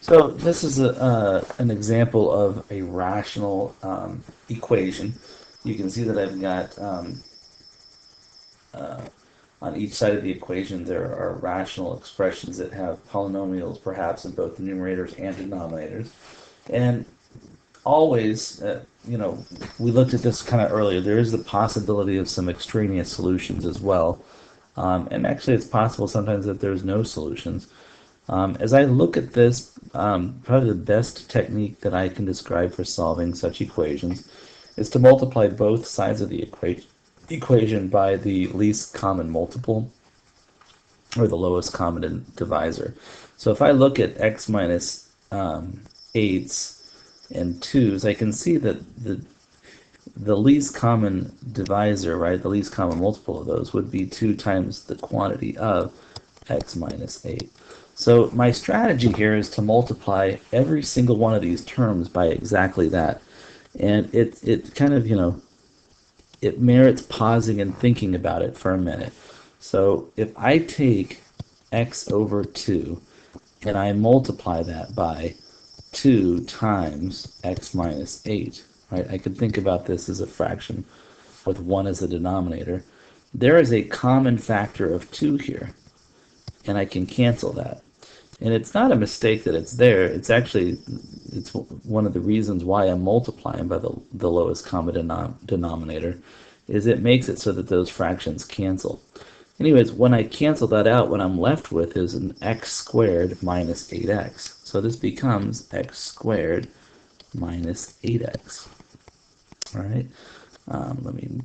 So this is an example of a rational equation. You can see that I've got uh, on each side of the equation there are rational expressions that have polynomials perhaps in both the numerators and denominators. And always, we looked at this kind of earlier, there is the possibility of some extraneous solutions as well. And actually it's possible sometimes that there's no solutions. As I look at this, probably the best technique that I can describe for solving such equations is to multiply both sides of the equation by the least common multiple, or the lowest common divisor. So if I look at x minus 8s and 2s, I can see that the least common divisor, right, the least common multiple of those would be 2 times the quantity of x minus 8. So my strategy here is to multiply every single one of these terms by exactly that. And it kind of, it merits pausing and thinking about it for a minute. So if I take x over 2 and I multiply that by 2 times x minus 8, right? I could think about this as a fraction with 1 as a denominator. There is a common factor of 2 here, and I can cancel that. And it's not a mistake that it's there. It's actually, it's one of the reasons why I'm multiplying by the lowest common denominator, is it makes it so that those fractions cancel. Anyways, when I cancel that out, what I'm left with is an x squared minus 8x. So this becomes x squared minus 8x. All right. Let me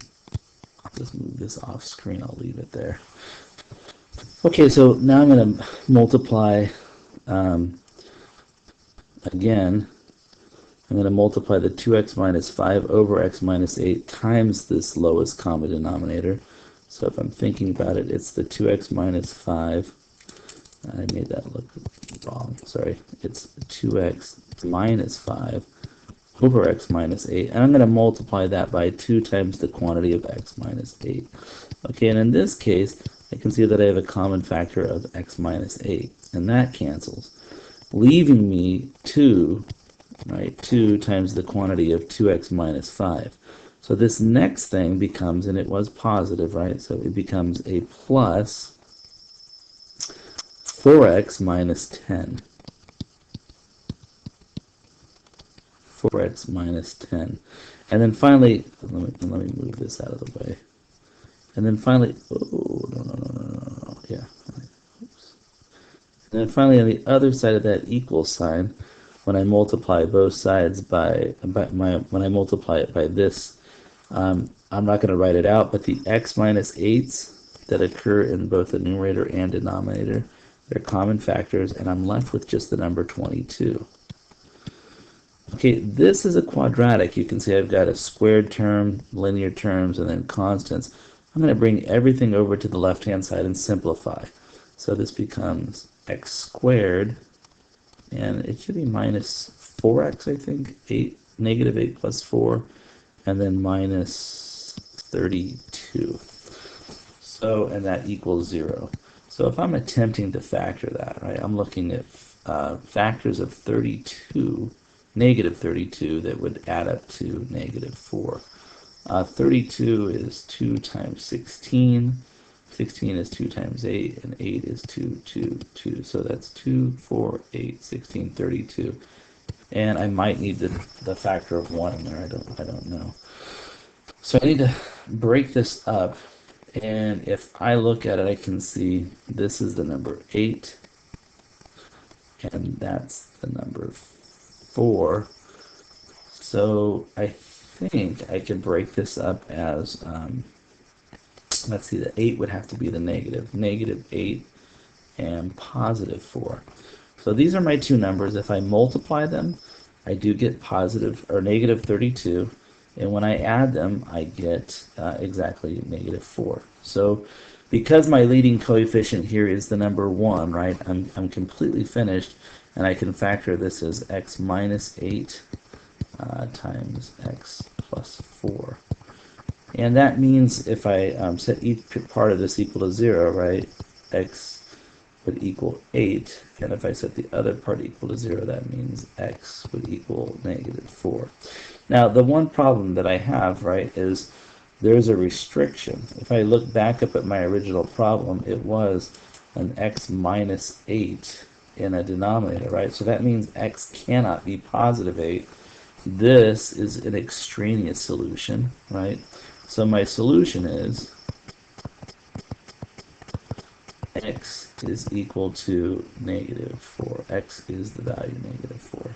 just move this off screen. I'll leave it there. Okay, so now I'm going to multiply again. I'm going to multiply the 2x minus 5 over x minus 8 times this lowest common denominator. So if I'm thinking about it, it's the 2x minus 5. I made that look wrong. Sorry. It's 2x minus 5 over x minus 8. And I'm going to multiply that by 2 times the quantity of x minus 8. Okay, and in this case, I can see that I have a common factor of x minus 8. And that cancels, leaving me 2, right? 2 times the quantity of 2x minus 5. So this next thing becomes, and it was positive, right? So it becomes a plus 4x minus 10. 4x minus 10. And then finally, let me move this out of the way. And then finally, oh, no. Yeah. Oops. And then finally, on the other side of that equal sign, when I multiply both sides when I multiply it by this, I'm not going to write it out, but the x minus 8s that occur in both the numerator and denominator, they're common factors, and I'm left with just the number 22. Okay, this is a quadratic. You can see I've got a squared term, linear terms, and then constants. I'm going to bring everything over to the left-hand side and simplify. So this becomes x squared, and it should be minus 4x, I think, negative 8 plus 4, and then minus 32. So, and that equals 0. So if I'm attempting to factor that, right, I'm looking at factors of 32, negative 32, that would add up to negative 4. 32 is 2 times 16. 16 is 2 times 8, and 8 is 2, 2, 2. So that's 2, 4, 8, 16, 32. And I might need the factor of 1 in there. I don't know. So I need to break this up. And if I look at it, I can see this is the number 8. And that's the number 4. So I think I can break this up as, let's see, the 8 would have to be the negative 8 and positive 4. So these are my two numbers. If I multiply them, I do get positive or negative 32, and when I add them, I get exactly negative 4. So because my leading coefficient here is the number 1, right, I'm completely finished, and I can factor this as x minus 8 times x plus 4. And that means if I set each part of this equal to 0, right, x would equal 8, and if I set the other part equal to 0, that means x would equal -4. Now, the one problem that I have, right, is there's a restriction. If I look back up at my original problem, it was an x minus 8 in a denominator, right? So that means x cannot be positive 8. This is an extraneous solution, right? So my solution is x is equal to -4. X is the value -4.